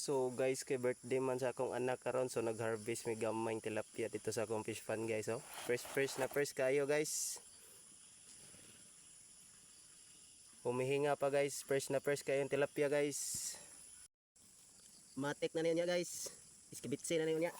So guys, kay birthday man sa akong anak karon, so nag-harvest mi gamay tilapia dito sa akong fish pond guys. Oh. First kayo guys. Humihinga pa guys. First kayo yung tilapia guys. Matik na niya guys. Iskibitsi na niya.